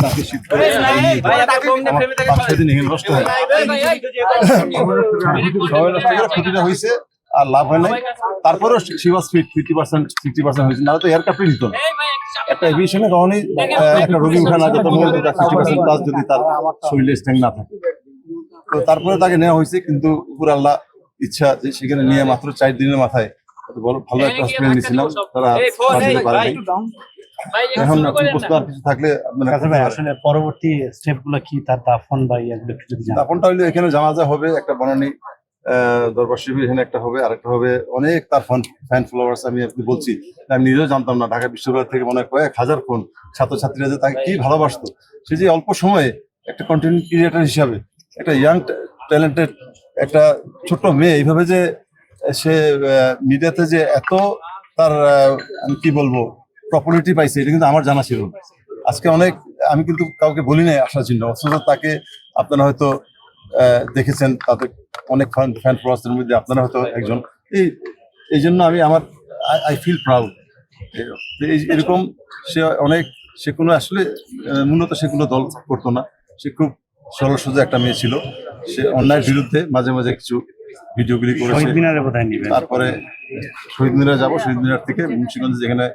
তাকে শিফট করে সেদিন এখানে নষ্ট হয় সবাই নষ্ট করে ক্ষতিটা হয়েছে আর লাভ হয় নাই। তারপরেও সি ওয়াজ ফিট 50% 60% হয়েছে, নাহলে তো এয়ারক্রাফটই নিত না। একটা এভিয়েশনের কারণে একটা রোগী উঠানো যত মূল 50% প্লাস যদি তার শরীরে স্ট্রেংথ না থাকে, তো তারপরে তাকে নেওয়া হয়েছে। কিন্তু উপর আল্লাহ ইচ্ছা যে সেখানে নিয়ে মাত্র 4 দিনের মাথায় ভালো একটা হসপিটাল নিয়েছিলাম, তারা পারেনি। এখন প্রশ্ন আর কিছু থাকলে আসলে পরবর্তী স্টেপ গুলো কি, তার দাফন বা দাফনটা হইলে এখানে জানাজা হবে, একটা বনানী দরবার শিবির এখানে একটা হবে, আরেকটা হবে অনেক তার ফ্যান ফলোয়ার্স। আমি বলছি আমি নিজেও জানতাম না, ঢাকা বিশ্ববিদ্যালয় থেকে মনে হয় কয়েক হাজার ফোন ছাত্রছাত্রীরা যে তাকে কি ভালোবাসতো। সে যে অল্প সময়ে একটা কন্টেন্ট ক্রিয়েটার হিসাবে একটা ইয়াং ট্যালেন্টেড একটা ছোট্ট মেয়ে এইভাবে যে সে মিডিয়াতে যে এত তার আমি কি বলবো পপুলারিটি পাইছে, এটা কিন্তু আমার জানা ছিল না। আজকে অনেক আমি কিন্তু কাউকে বলি নাই আশা চিহ্ন, অথচ তাকে আপনারা হয়তো দেখেছেন, তাদের অনেক ফ্যান ফলোয়ার্সের মধ্যে আপনারা হয়তো একজন। এই জন্য আমি আই ফিল প্রাউড। এরকম সে অনেক, সে কোনো আসলে মূলত সে কোনো দল করতো না, সে খুব সরল সোজা একটা মেয়ে ছিল। সে অন্যায়ের বিরুদ্ধে মাঝে মাঝে কিছু ভিডিওগুলি করেছে। তারপরে শহীদ মিনারে যাবো, শহীদ মিনার থেকে মুন্সিগঞ্জে যেখানে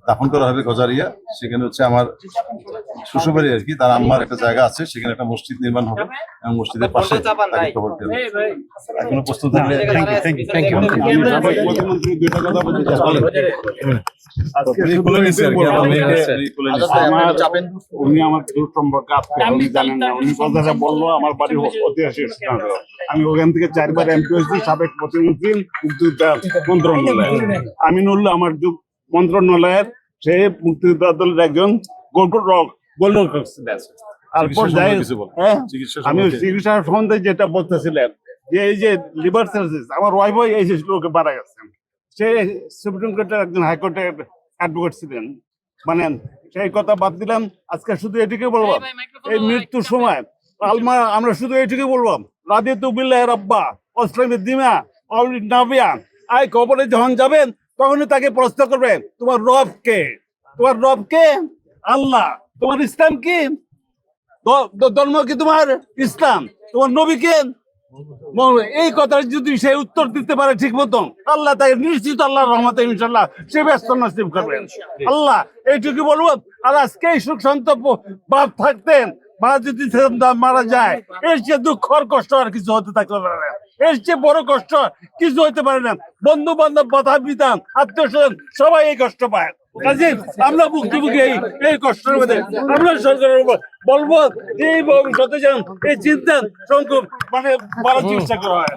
দাফন করা হবে গজারিয়া, সেখানে হচ্ছে আমার শ্বশুরবাড়ি আর কি, তার আম্মার একটা জায়গা আছে, সেখানে একটা মসজিদ নির্মাণ হবে এবং মসজিদের পাশে তাকে কবর দেওয়া হবে। এখনো প্রশ্ন থাকলে উনি আমার দূর সম্পর্কে উনি জানেন না, উনি কথাটা বললো আমার বাড়ির ঐতিহাসিক স্থান। আমি ওখান থেকে 4 বার এমপি হয়েছি, সাবেক প্রতিমন্ত্রী মুক্তিযোদ্ধা মন্ত্রণালয় আমিনুল্লাহ আমার মন্ত্রণালয়ের সে মুক্তিযোদ্ধা দলের একজন গোলরক্ষক ছিলেন। তারপর যাই আমি চিকিৎসা সম্বন্ধে যেটা বলতেছিলেন যে এই যে লিভার সার্জারি, আমার ওয়াইফ এই লোকে মারা গেছেন। সে সুপ্রিম কোর্টের একজন হাইকোর্টের অ্যাডভোকেট ছিলেন, মানে সেই কথা বাদ দিলাম। আজকে শুধু এটুকুই বলবো, এই মৃত্যুর সময় আমরা শুধু এটুকুই বলবো, রাদিতু বিল্লাহি রাব্বা ওয়াসলামি দিমা আউলি নাবিয়া। আই কবরে যখন যাবেন তখনই তাকে প্রশ্ন করবে তোমার রব কে, তোমার রব কে? আল্লাহ। তোমার ইসলাম কি? ধর্ম কি তোমার? ইসলাম। তোমার নবী কে? এই কথা যদি সে উত্তর দিতে পারে ঠিক মতো, আল্লাহ তাকে নিশ্চিত আল্লাহর রহমতে ইনশাআল্লাহ সে ব্যস্ত নসিব করবেন আল্লাহ। এইটুকু বলবো। আর আজকে এই সুখ সন্তব্য বাপ থাকতেন, মা যদি মারা যায়, এর চেয়ে দুঃখ আর কষ্ট আর কিছু হতে থাকতে পারে না, এর চেয়ে বড় কষ্ট কিছু হতে পারে না। বন্ধু বান্ধব, বাধা বিধান, আত্মীয় স্বজন সবাই এই কষ্ট পায়। কাজে আমরা ভুক্তভোগী এই কষ্টের মধ্যে। আমরা সরকারের বলবো যে এই ভবিষ্যতে যেন এই চিন্তা সংখ্যক মানে বড় চিকিৎসা করা হয়।